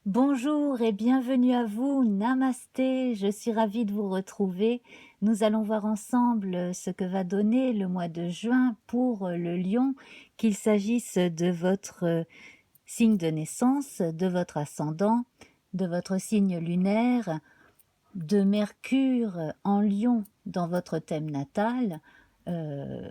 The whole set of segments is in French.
Bonjour et bienvenue à vous, namasté, je suis ravie de vous retrouver. Nous allons voir ensemble ce que va donner le mois de juin pour le lion, qu'il s'agisse de votre signe de naissance, de votre ascendant, de votre signe lunaire, de Mercure en lion dans votre thème natal, euh,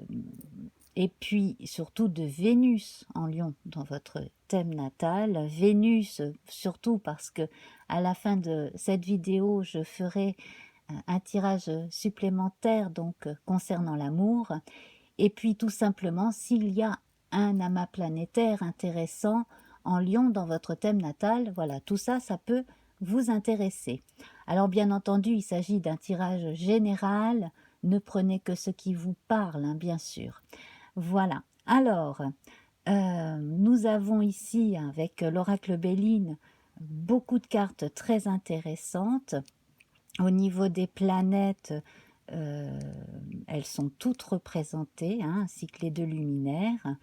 et puis surtout de Vénus en lion dans votre thème natal. Vénus surtout parce que à la fin de cette vidéo, je ferai un tirage supplémentaire donc concernant l'amour. Et puis tout simplement, s'il y a un amas planétaire intéressant en lion dans votre thème natal, voilà, tout ça, ça peut vous intéresser. Alors bien entendu, il s'agit d'un tirage général, ne prenez que ce qui vous parle, hein, bien sûr. Voilà. Alors, nous avons ici, avec l'oracle Béline, beaucoup de cartes très intéressantes. Au niveau des planètes, euh, elles sont toutes représentées, hein, ainsi que les deux luminaires.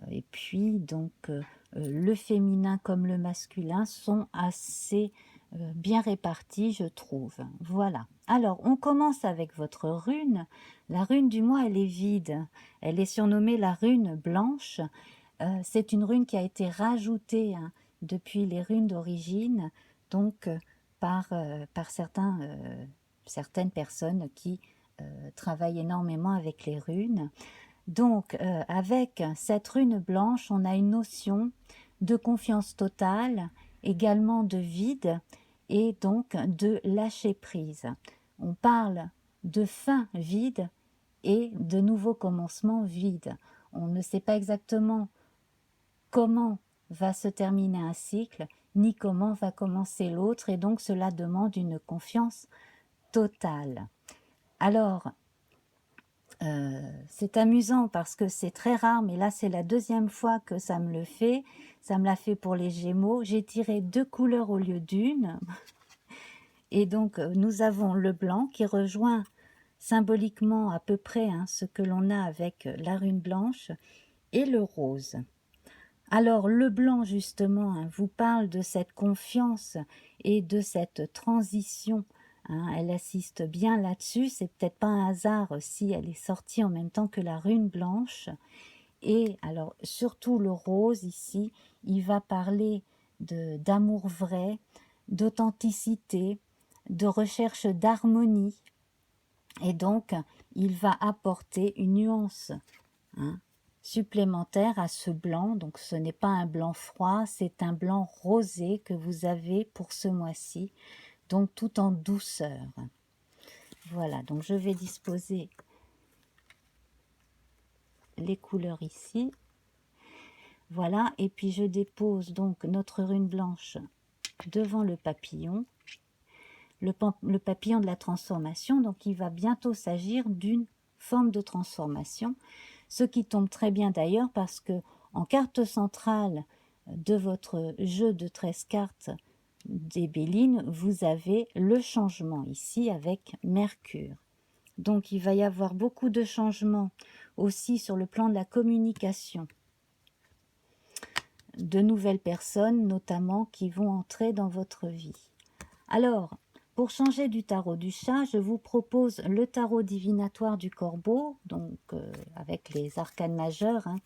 Et puis, donc, le féminin comme le masculin sont assez bien répartis, je trouve. Voilà. Alors, on commence avec votre rune. La rune du mois, elle est vide. Elle est surnommée la rune blanche. C'est une rune qui a été rajoutée, hein, depuis les runes d'origine, donc par certaines personnes qui travaillent énormément avec les runes. Donc, avec cette rune blanche, on a une notion de confiance totale, également de vide et donc de lâcher prise. On parle de fin vide et de nouveau commencement vide. On ne sait pas exactement comment va se terminer un cycle, ni comment va commencer l'autre, et donc cela demande une confiance totale. Alors, c'est amusant parce que c'est très rare, mais là c'est la deuxième fois que ça me le fait. Ça me l'a fait pour les Gémeaux. J'ai tiré 2 couleurs au lieu d'une. Et donc nous avons le blanc qui rejoint symboliquement à peu près, hein, ce que l'on a avec la rune blanche, et le rose. Alors le blanc justement, hein, vous parle de cette confiance et de cette transition, hein, elle assiste bien là-dessus, c'est peut-être pas un hasard si elle est sortie en même temps que la rune blanche. Et alors surtout le rose ici, il va parler d'amour vrai, d'authenticité, de recherche d'harmonie, et donc il va apporter une nuance, hein, supplémentaire à ce blanc. Donc ce n'est pas un blanc froid, c'est un blanc rosé que vous avez pour ce mois-ci, donc tout en douceur. Voilà, donc je vais disposer les couleurs ici. Voilà, et puis je dépose donc notre rune blanche devant le papillon, le papillon de la transformation. Donc il va bientôt s'agir d'une forme de transformation, ce qui tombe très bien d'ailleurs parce que en carte centrale de votre jeu de 13 cartes des Bélines, vous avez le changement ici avec Mercure. Donc il va y avoir beaucoup de changements aussi sur le plan de la communication, de nouvelles personnes notamment qui vont entrer dans votre vie. Alors, pour changer du tarot du chat, je vous propose le tarot divinatoire du corbeau, donc avec les arcanes majeures, hein,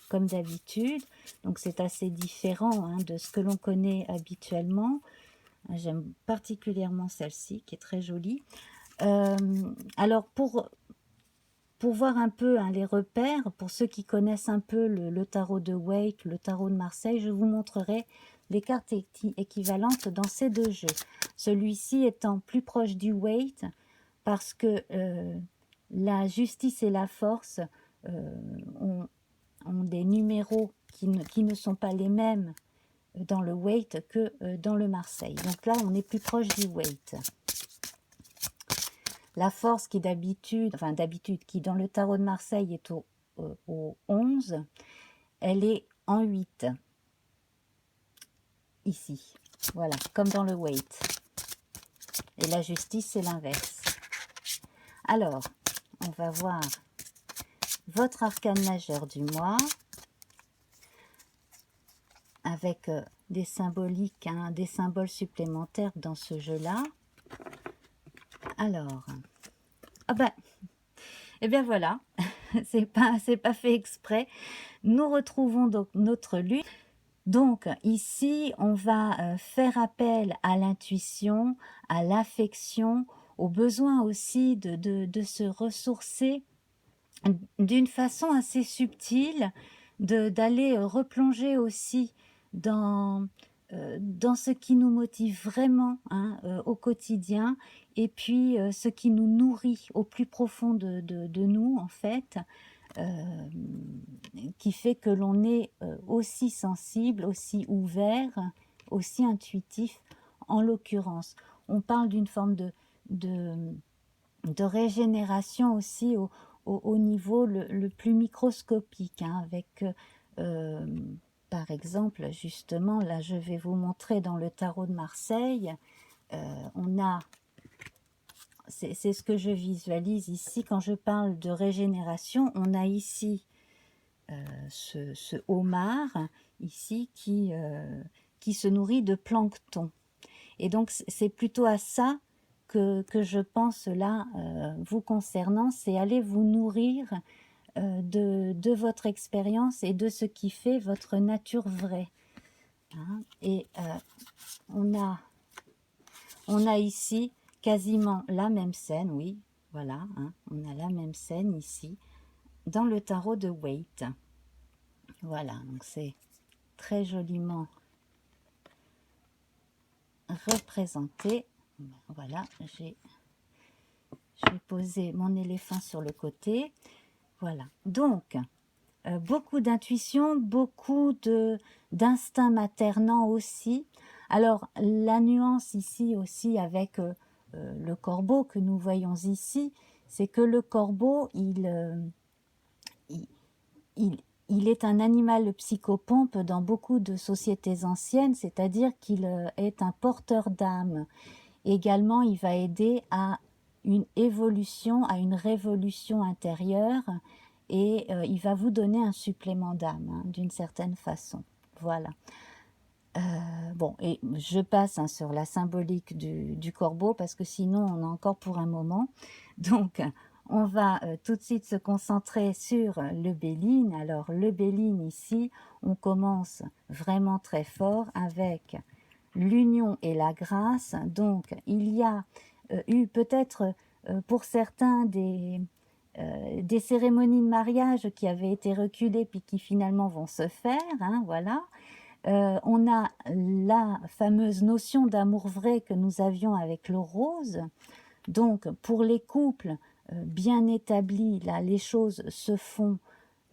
comme d'habitude. Donc c'est assez différent, hein, de ce que l'on connaît habituellement. J'aime particulièrement celle-ci, qui est très jolie. Alors pour voir un peu, hein, les repères, pour ceux qui connaissent un peu le tarot de Waite, le tarot de Marseille, je vous montrerai les cartes équivalentes dans ces deux jeux. Celui-ci étant plus proche du Waite parce que la justice et la force ont des numéros qui ne sont pas les mêmes dans le Waite que dans le Marseille. Donc là, on est plus proche du Waite. La force qui d'habitude, qui dans le tarot de Marseille est au 11, elle est en 8, ici. Voilà, comme dans le Waite. Et la justice, c'est l'inverse. Alors, on va voir votre arcane majeur du mois avec des symboliques, hein, des symboles supplémentaires dans ce jeu-là. Alors, ah ben, et bien voilà, c'est pas fait exprès. Nous retrouvons donc notre lune. Donc ici, on va faire appel à l'intuition, à l'affection, au besoin aussi de se ressourcer d'une façon assez subtile, d'aller replonger aussi dans ce qui nous motive vraiment, hein, au quotidien, et puis ce qui nous nourrit au plus profond de nous, en fait, euh, qui fait que l'on est aussi sensible, aussi ouvert, aussi intuitif. En l'occurrence, on parle d'une forme de, de régénération aussi au niveau le plus microscopique, hein, avec, euh, par exemple, justement, là je vais vous montrer dans le tarot de Marseille, on a, c'est ce que je visualise ici quand je parle de régénération, on a ici ce homard ici qui se nourrit de plancton. Et donc c'est plutôt à ça que je pense là, vous concernant, c'est aller vous nourrir de votre expérience et de ce qui fait votre nature vraie. Hein. Et on a ici quasiment la même scène, oui, voilà, hein, on a la même scène ici, dans le tarot de Waite. Voilà, donc c'est très joliment représenté. Voilà, je vais poser mon éléphant sur le côté. Voilà, donc beaucoup d'intuition, beaucoup d'instinct maternant aussi. Alors la nuance ici aussi avec le corbeau que nous voyons ici, c'est que le corbeau, il, il, il est un animal psychopompe dans beaucoup de sociétés anciennes, c'est-à-dire qu'il est un porteur d'âme. Également, il va aider à une évolution, à une révolution intérieure, et il va vous donner un supplément d'âme, hein, d'une certaine façon. Voilà. Bon, et je passe, hein, sur la symbolique du corbeau, parce que sinon on a encore pour un moment. Donc, on va tout de suite se concentrer sur le Béline. Alors, le Béline ici, on commence vraiment très fort avec l'union et la grâce. Donc, il y a eu peut-être pour certains des cérémonies de mariage qui avaient été reculées puis qui finalement vont se faire, hein, voilà. On a la fameuse notion d'amour vrai que nous avions avec le rose. Donc, pour les couples bien établis, là, les choses se font.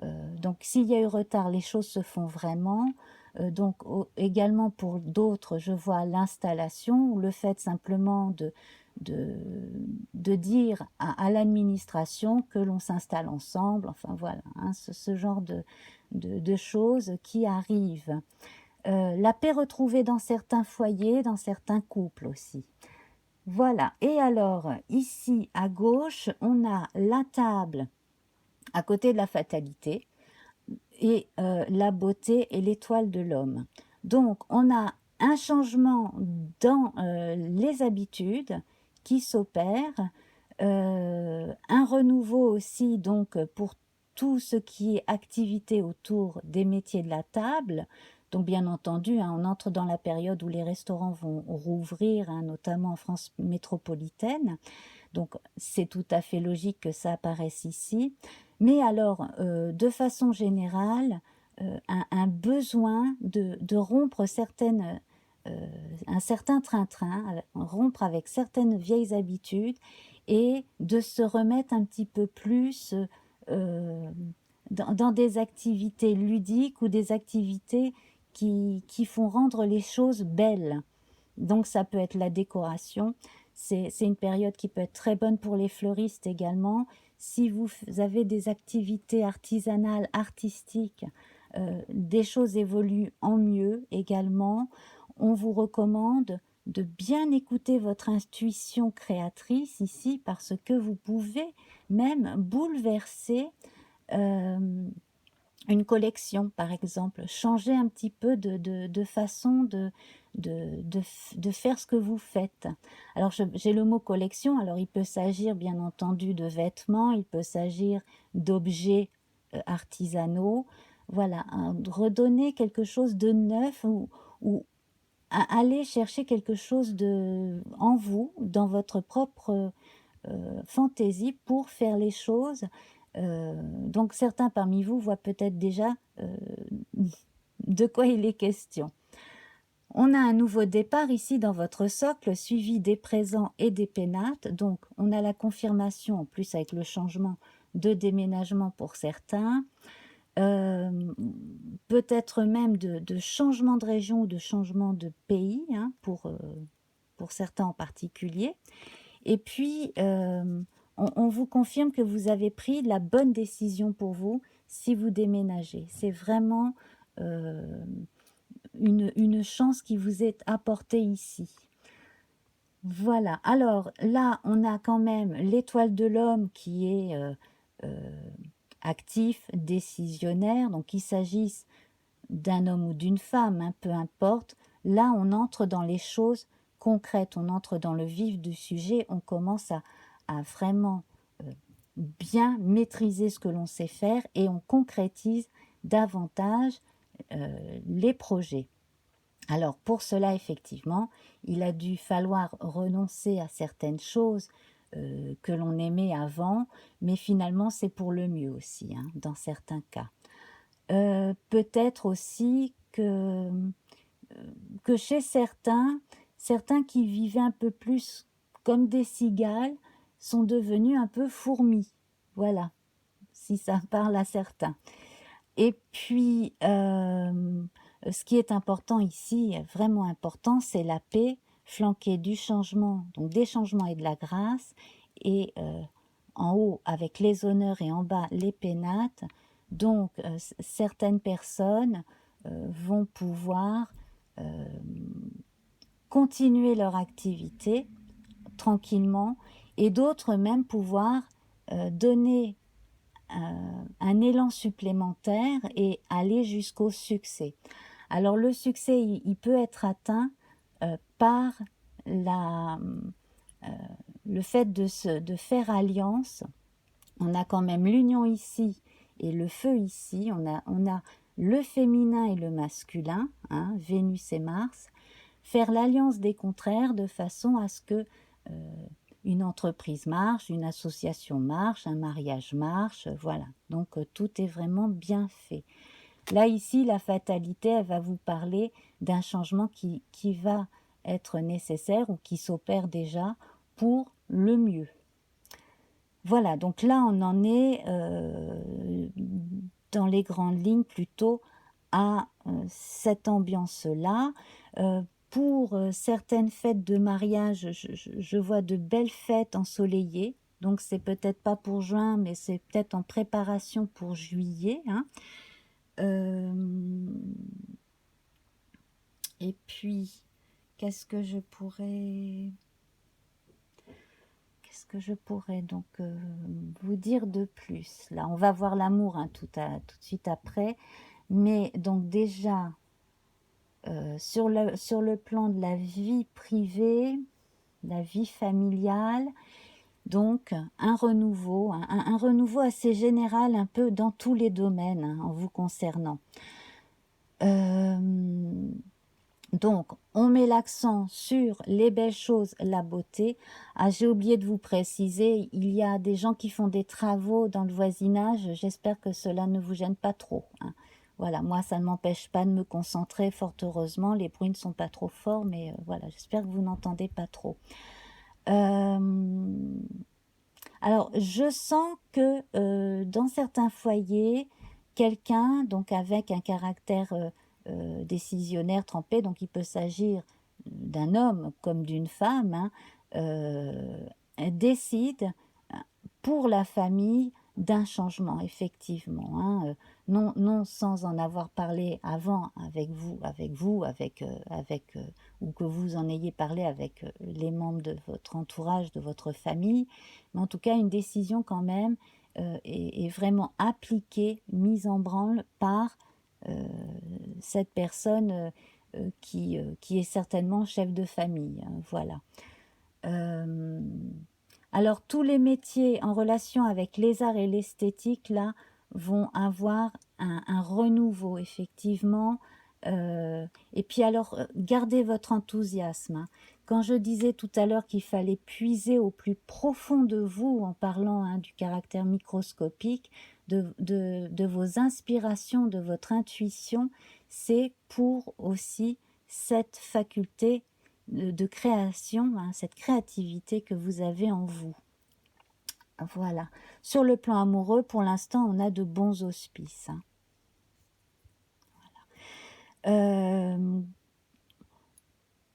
Donc, s'il y a eu retard, les choses se font vraiment. Donc, également pour d'autres, je vois l'installation ou le fait simplement de, de dire à l'administration que l'on s'installe ensemble. Enfin, voilà, hein, ce genre de choses qui arrivent. La paix retrouvée dans certains foyers, dans certains couples aussi. Voilà, et alors ici à gauche, on a la table à côté de la fatalité et la beauté et l'étoile de l'homme. Donc on a un changement dans les habitudes qui s'opèrent, un renouveau aussi donc pour tout ce qui est activité autour des métiers de la table. Donc bien entendu, hein, on entre dans la période où les restaurants vont rouvrir, hein, notamment en France métropolitaine. Donc c'est tout à fait logique que ça apparaisse ici. Mais alors, de façon générale, un besoin de rompre un certain train-train, rompre avec certaines vieilles habitudes et de se remettre un petit peu plus dans des activités ludiques ou des activités qui font rendre les choses belles. Donc ça peut être la décoration, c'est une période qui peut être très bonne pour les fleuristes également. Si vous avez des activités artisanales, artistiques, des choses évoluent en mieux également. On vous recommande de bien écouter votre intuition créatrice ici parce que vous pouvez même bouleverser une collection, par exemple. Changer un petit peu de façon de faire ce que vous faites. Alors, j'ai le mot collection, alors il peut s'agir bien entendu de vêtements, il peut s'agir d'objets artisanaux. Voilà, hein, redonner quelque chose de neuf ou aller chercher quelque chose en vous, dans votre propre fantaisie pour faire les choses. Donc certains parmi vous voient peut-être déjà de quoi il est question. On a un nouveau départ ici dans votre socle, suivi des présents et des pénates. Donc on a la confirmation, en plus avec le changement de déménagement pour certains. Peut-être même de changement de région ou de changement de pays, hein, pour certains en particulier. Et puis, on vous confirme que vous avez pris la bonne décision pour vous si vous déménagez. C'est vraiment une chance qui vous est apportée ici. Voilà, alors là, on a quand même l'étoile de l'homme qui est actif, décisionnaire, donc qu'il s'agisse d'un homme ou d'une femme, hein, peu importe. Là, on entre dans les choses concrètes, on entre dans le vif du sujet, on commence à vraiment bien maîtriser ce que l'on sait faire et on concrétise davantage les projets. Alors pour cela, effectivement, il a dû falloir renoncer à certaines choses que l'on aimait avant, mais finalement c'est pour le mieux aussi, hein, dans certains cas. Peut-être aussi que chez certains qui vivaient un peu plus comme des cigales sont devenus un peu fourmis. Voilà, si ça parle à certains. Et puis, ce qui est important ici, vraiment important, c'est la paix flanquée du changement, donc des changements et de la grâce, et en haut avec les honneurs et en bas les pénates. Donc, certaines personnes vont pouvoir continuer leur activité tranquillement et d'autres même pouvoir donner un élan supplémentaire et aller jusqu'au succès. Alors le succès, il peut être atteint par le fait de faire alliance. On a quand même l'union ici et le feu ici. On a le féminin et le masculin, hein, Vénus et Mars. Faire l'alliance des contraires de façon à ce que une entreprise marche, une association marche, un mariage marche, voilà. Donc tout est vraiment bien fait. Là, ici, la fatalité, elle va vous parler d'un changement qui va être nécessaire ou qui s'opère déjà pour le mieux. Voilà, donc là, on en est dans les grandes lignes plutôt à cette ambiance-là. Pour certaines fêtes de mariage, je vois de belles fêtes ensoleillées. Donc c'est peut-être pas pour juin, mais c'est peut-être en préparation pour juillet, hein. Et puis, qu'est-ce que je pourrais donc vous dire de plus? Là, on va voir l'amour, hein, tout de suite après. Mais donc déjà, sur le plan de la vie privée, la vie familiale, donc un renouveau, un renouveau assez général, un peu dans tous les domaines, hein, en vous concernant. Donc, on met l'accent sur les belles choses, la beauté. Ah, j'ai oublié de vous préciser, il y a des gens qui font des travaux dans le voisinage. J'espère que cela ne vous gêne pas trop, hein. Voilà, moi, ça ne m'empêche pas de me concentrer, fort heureusement. Les bruits ne sont pas trop forts, mais voilà, j'espère que vous n'entendez pas trop. Alors, je sens que dans certains foyers, quelqu'un, donc avec un caractère décisionnaire trempé, donc il peut s'agir d'un homme comme d'une femme, hein, décide pour la famille d'un changement, effectivement, hein, non sans en avoir parlé avant ou que vous en ayez parlé avec les membres de votre entourage, de votre famille, mais en tout cas une décision quand même est vraiment appliquée, mise en branle par cette personne qui est certainement chef de famille, hein, voilà. Alors tous les métiers en relation avec les arts et l'esthétique là vont avoir un renouveau effectivement. Et puis alors gardez votre enthousiasme, hein. Quand je disais tout à l'heure qu'il fallait puiser au plus profond de vous en parlant, hein, du caractère microscopique de vos inspirations, de votre intuition, c'est pour aussi cette faculté de création, hein, cette créativité que vous avez en vous. Voilà. Sur le plan amoureux, pour l'instant, on a de bons auspices, hein. Voilà.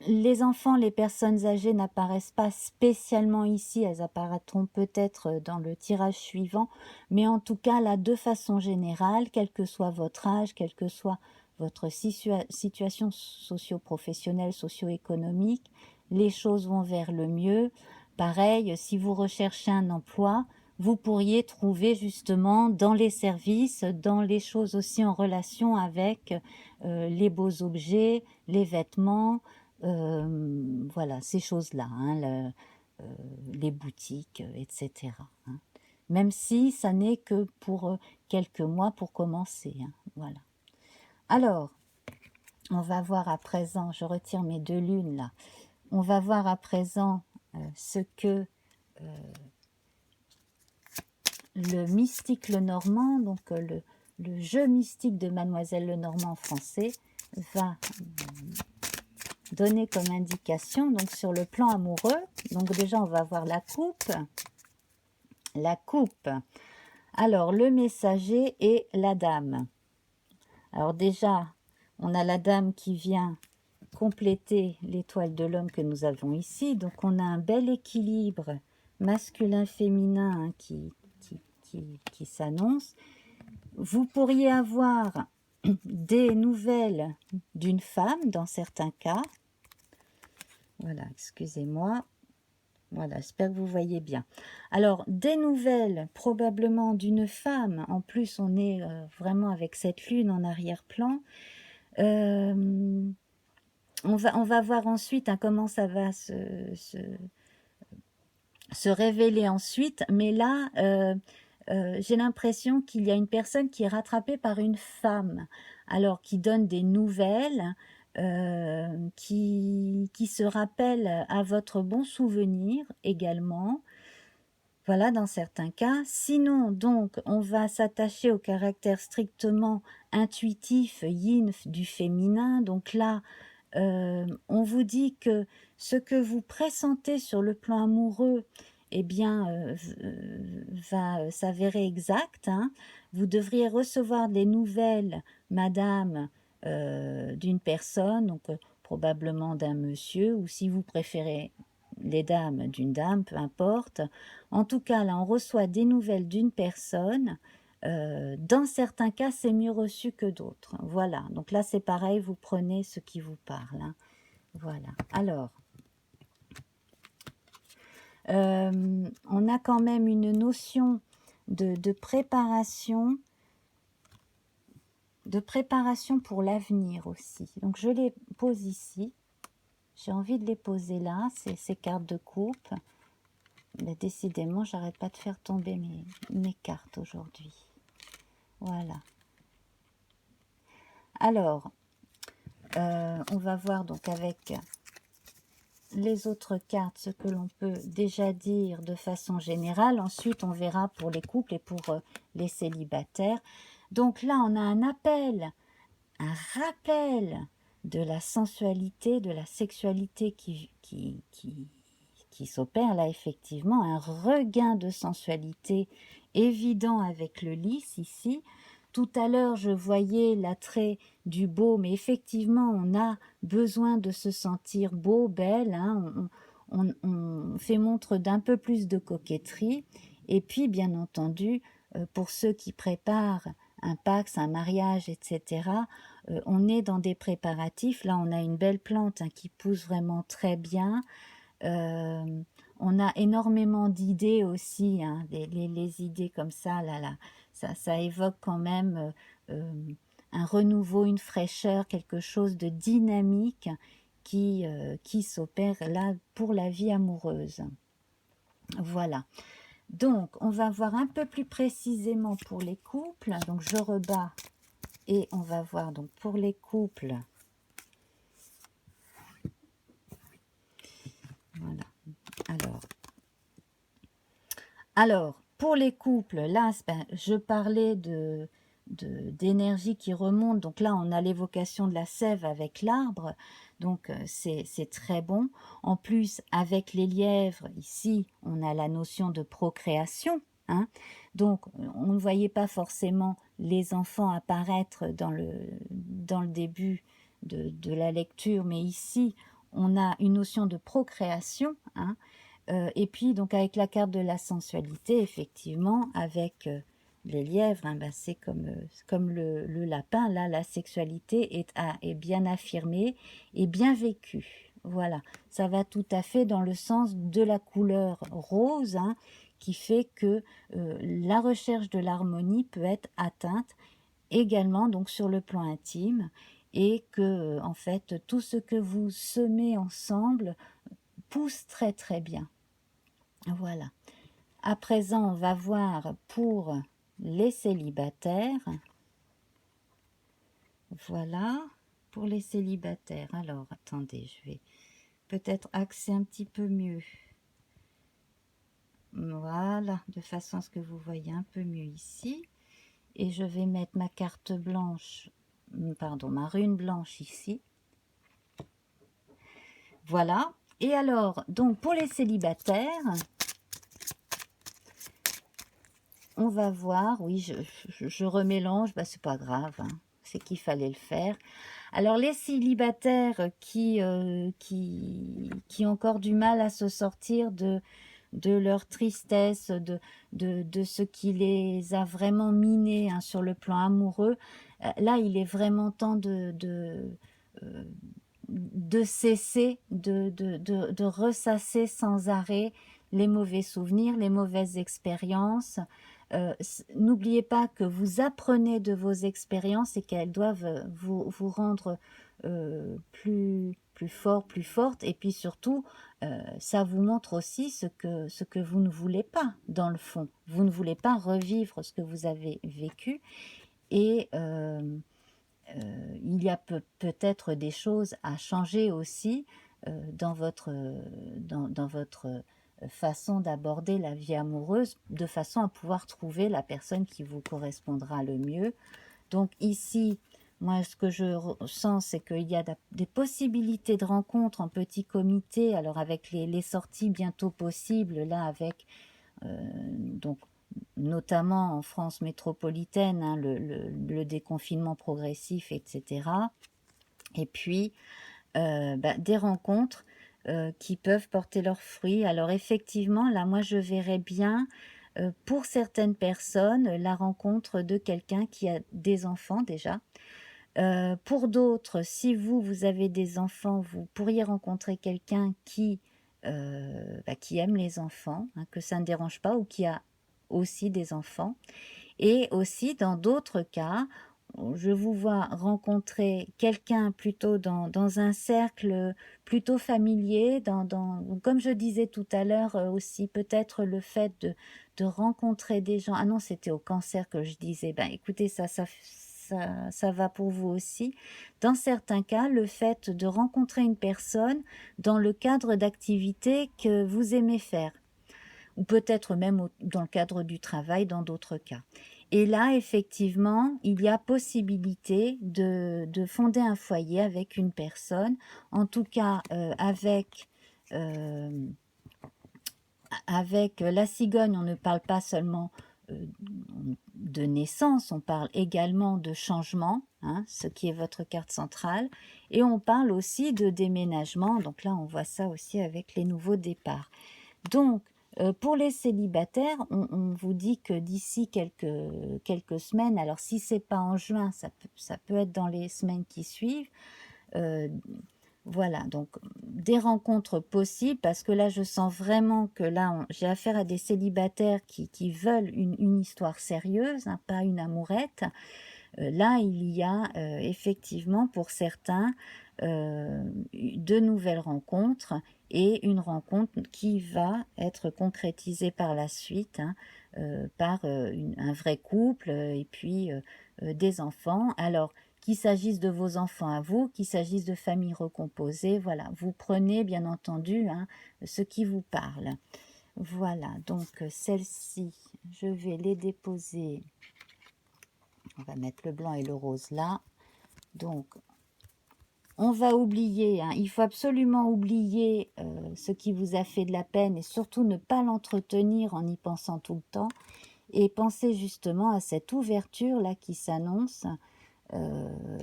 Les enfants, les personnes âgées n'apparaissent pas spécialement ici, elles apparaîtront peut-être dans le tirage suivant, mais en tout cas là, de façon générale, quel que soit votre âge, quelle que soit votre situation socio-professionnelle, socio-économique, les choses vont vers le mieux. Pareil, si vous recherchez un emploi, vous pourriez trouver justement dans les services, dans les choses aussi en relation avec les beaux objets, les vêtements, voilà, ces choses-là, hein, les boutiques, etc., hein. Même si ça n'est que pour quelques mois pour commencer, hein, voilà. Alors, on va voir à présent, je retire mes deux lunes là, on va voir à présent ce que le mystique Lenormand, donc le jeu mystique de Mademoiselle Lenormand en français, va donner comme indication donc sur le plan amoureux. Donc déjà on va voir la coupe. La coupe. Alors le messager et la dame. Alors déjà on a la dame qui vient compléter l'étoile de l'homme que nous avons ici. Donc on a un bel équilibre masculin-féminin, hein, qui s'annonce. Vous pourriez avoir des nouvelles d'une femme dans certains cas. Voilà, excusez-moi. Voilà, j'espère que vous voyez bien. Alors, des nouvelles probablement d'une femme. En plus, on est vraiment avec cette lune en arrière-plan. On va voir ensuite, hein, comment ça va se révéler ensuite. Mais là, j'ai l'impression qu'il y a une personne qui est rattrapée par une femme. Alors, qui donne des nouvelles, qui se rappelle à votre bon souvenir également. Voilà, dans certains cas. Sinon, donc, on va s'attacher au caractère strictement intuitif, yin du féminin. Donc là, on vous dit que ce que vous pressentez sur le plan amoureux, eh bien, va s'avérer exact, hein. Vous devriez recevoir des nouvelles, madame, d'une personne, donc probablement d'un monsieur, ou si vous préférez les dames, d'une dame, peu importe. En tout cas, là, on reçoit des nouvelles d'une personne. Dans certains cas, c'est mieux reçu que d'autres. Voilà, donc là, c'est pareil, vous prenez ce qui vous parle, hein. Voilà, alors, on a quand même une notion de préparation pour l'avenir aussi. Donc, je les pose ici. J'ai envie de les poser là, ces cartes de coupe. Mais décidément, j'arrête pas de faire tomber mes cartes aujourd'hui. Voilà. Alors, on va voir donc avec les autres cartes ce que l'on peut déjà dire de façon générale. Ensuite, on verra pour les couples et pour les célibataires. Donc là, on a un appel, un rappel de la sensualité, de la sexualité qui s'opère là, effectivement. Un regain de sensualité évident avec le lys ici. Tout à l'heure, je voyais l'attrait du beau, mais effectivement, on a besoin de se sentir beau, belle, hein. On fait montre d'un peu plus de coquetterie. Et puis, bien entendu, pour ceux qui préparent un Pacs, un mariage, etc., on est dans des préparatifs. Là, on a une belle plante, hein, qui pousse vraiment très bien. On a énormément d'idées aussi, hein, les idées comme ça, ça évoque quand même un renouveau, une fraîcheur, quelque chose de dynamique qui s'opère là pour la vie amoureuse. Voilà. Donc, on va voir un peu plus précisément pour les couples. Donc, je rebats et on va voir donc pour les couples. Voilà. Alors, pour les couples, là, ben, je parlais d'énergie qui remonte. Donc là, on a l'évocation de la sève avec l'arbre. Donc, c'est très bon. En plus, avec les lièvres, ici, on a la notion de procréation. Hein. Donc, on ne voyait pas forcément les enfants apparaître dans le début de la lecture, mais ici, on a une notion de procréation. Hein. Et puis, donc, avec la carte de la sensualité, effectivement, avec les lièvres, hein, ben, c'est comme le lapin, là, la sexualité est bien affirmée et bien vécue. Voilà, ça va tout à fait dans le sens de la couleur rose, hein, qui fait que la recherche de l'harmonie peut être atteinte également donc sur le plan intime et que, en fait, tout ce que vous semez ensemble pousse très très bien. Voilà. À présent, on va voir pour les célibataires. Voilà, pour les célibataires. Alors, attendez, je vais peut-être axer un petit peu mieux. Voilà, de façon à ce que vous voyez un peu mieux ici. Et je vais mettre ma carte blanche, pardon, ma rune blanche ici. Voilà. Et alors, donc pour les célibataires, on va voir, oui, je remélange, bah, c'est pas grave, hein, c'est qu'il fallait le faire. Alors les célibataires qui ont encore du mal à se sortir de leur tristesse, de ce qui les a vraiment minés, hein, sur le plan amoureux, là il est vraiment temps de cesser, de ressasser sans arrêt les mauvais souvenirs, les mauvaises expériences. N'oubliez pas que vous apprenez de vos expériences et qu'elles doivent vous rendre plus fort, plus forte. Et puis surtout, ça vous montre aussi ce que vous ne voulez pas, dans le fond. Vous ne voulez pas revivre ce que vous avez vécu. Et il y a peut-être des choses à changer aussi dans votre façon d'aborder la vie amoureuse, de façon à pouvoir trouver la personne qui vous correspondra le mieux. Donc ici, moi ce que je sens, c'est qu'il y a des possibilités de rencontres en petit comité, alors avec les sorties bientôt possibles, là avec donc notamment en France métropolitaine, hein, le déconfinement progressif, etc. Et puis, des rencontres qui peuvent porter leurs fruits. Alors effectivement, là, moi, je verrais bien, pour certaines personnes, la rencontre de quelqu'un qui a des enfants déjà. Pour d'autres, si vous avez des enfants, vous pourriez rencontrer quelqu'un qui aime les enfants, hein, que ça ne dérange pas, ou qui a aussi des enfants. Et aussi, dans d'autres cas, je vous vois rencontrer quelqu'un plutôt dans un cercle plutôt familier, comme je disais tout à l'heure, aussi peut-être le fait de rencontrer des gens. Ah non, c'était au cancer que je disais, ben écoutez, ça va pour vous aussi. Dans certains cas, le fait de rencontrer une personne dans le cadre d'activités que vous aimez faire, ou peut-être même dans le cadre du travail, dans d'autres cas. Et là, effectivement, il y a possibilité de fonder un foyer avec une personne, en tout cas euh, avec la cigogne, on ne parle pas seulement de naissance, on parle également de changement, hein, ce qui est votre carte centrale, et on parle aussi de déménagement, donc là on voit ça aussi avec les nouveaux départs. Donc, pour les célibataires, on vous dit que d'ici quelques semaines, alors si c'est pas en juin, ça peut être dans les semaines qui suivent, voilà, donc des rencontres possibles, parce que là, je sens vraiment que là, j'ai affaire à des célibataires qui veulent une histoire sérieuse, hein, pas une amourette. Là, il y a effectivement pour certains de nouvelles rencontres et une rencontre qui va être concrétisée par la suite, hein, par un vrai couple et puis des enfants. Alors, qu'il s'agisse de vos enfants à vous, qu'il s'agisse de familles recomposées, voilà, vous prenez bien entendu, hein, ce qui vous parle. Voilà, donc celles-ci, je vais les déposer. On va mettre le blanc et le rose là. Donc, on va oublier, hein, il faut absolument oublier ce qui vous a fait de la peine et surtout ne pas l'entretenir en y pensant tout le temps et penser justement à cette ouverture là qui s'annonce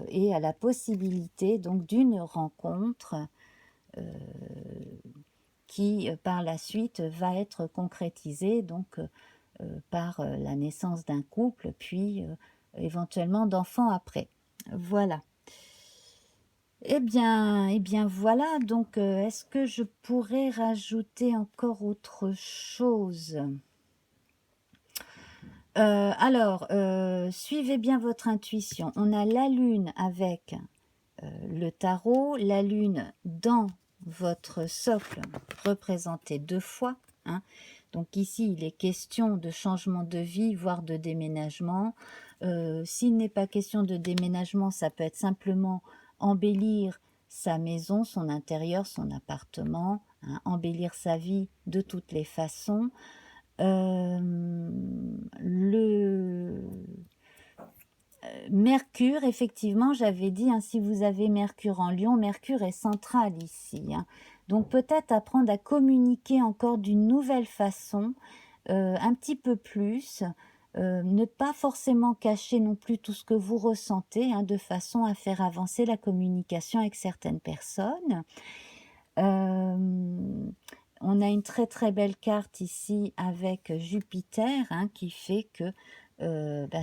et à la possibilité donc d'une rencontre qui par la suite va être concrétisée donc par la naissance d'un couple puis éventuellement d'enfants après. Voilà. Eh bien voilà, donc est-ce que je pourrais rajouter encore autre chose? Alors, suivez bien votre intuition. On a la lune avec le tarot, la lune dans votre socle représentée 2 fois, hein. Donc ici, il est question de changement de vie, voire de déménagement. S'il n'est pas question de déménagement, ça peut être simplement embellir sa maison, son intérieur, son appartement, hein, embellir sa vie de toutes les façons. Le Mercure, effectivement, j'avais dit, hein, si vous avez Mercure en Lion, Mercure est central ici, hein. Donc peut-être apprendre à communiquer encore d'une nouvelle façon, un petit peu plus, ne pas forcément cacher non plus tout ce que vous ressentez, hein, de façon à faire avancer la communication avec certaines personnes. On a une très très belle carte ici avec Jupiter, hein, qui fait que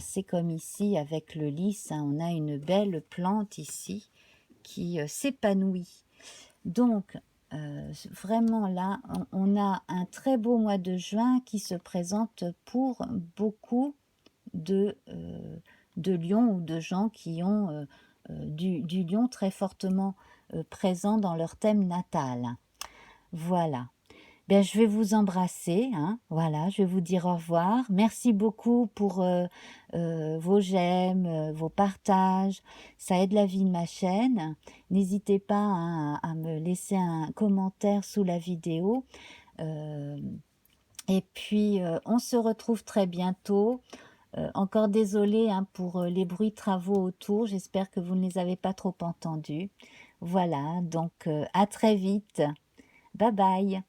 c'est comme ici avec le lys, hein, on a une belle plante ici qui s'épanouit. Donc vraiment là, on a un très beau mois de juin qui se présente pour beaucoup de lions ou de gens qui ont du lion très fortement présent dans leur thème natal. Voilà. Ben, je vais vous embrasser, hein. Voilà, je vais vous dire au revoir. Merci beaucoup pour vos j'aime, vos partages. Ça aide la vie de ma chaîne. N'hésitez pas, hein, à me laisser un commentaire sous la vidéo. Et puis, on se retrouve très bientôt. Encore désolée, hein, pour les bruits de travaux autour. J'espère que vous ne les avez pas trop entendus. Voilà, donc à très vite. Bye bye.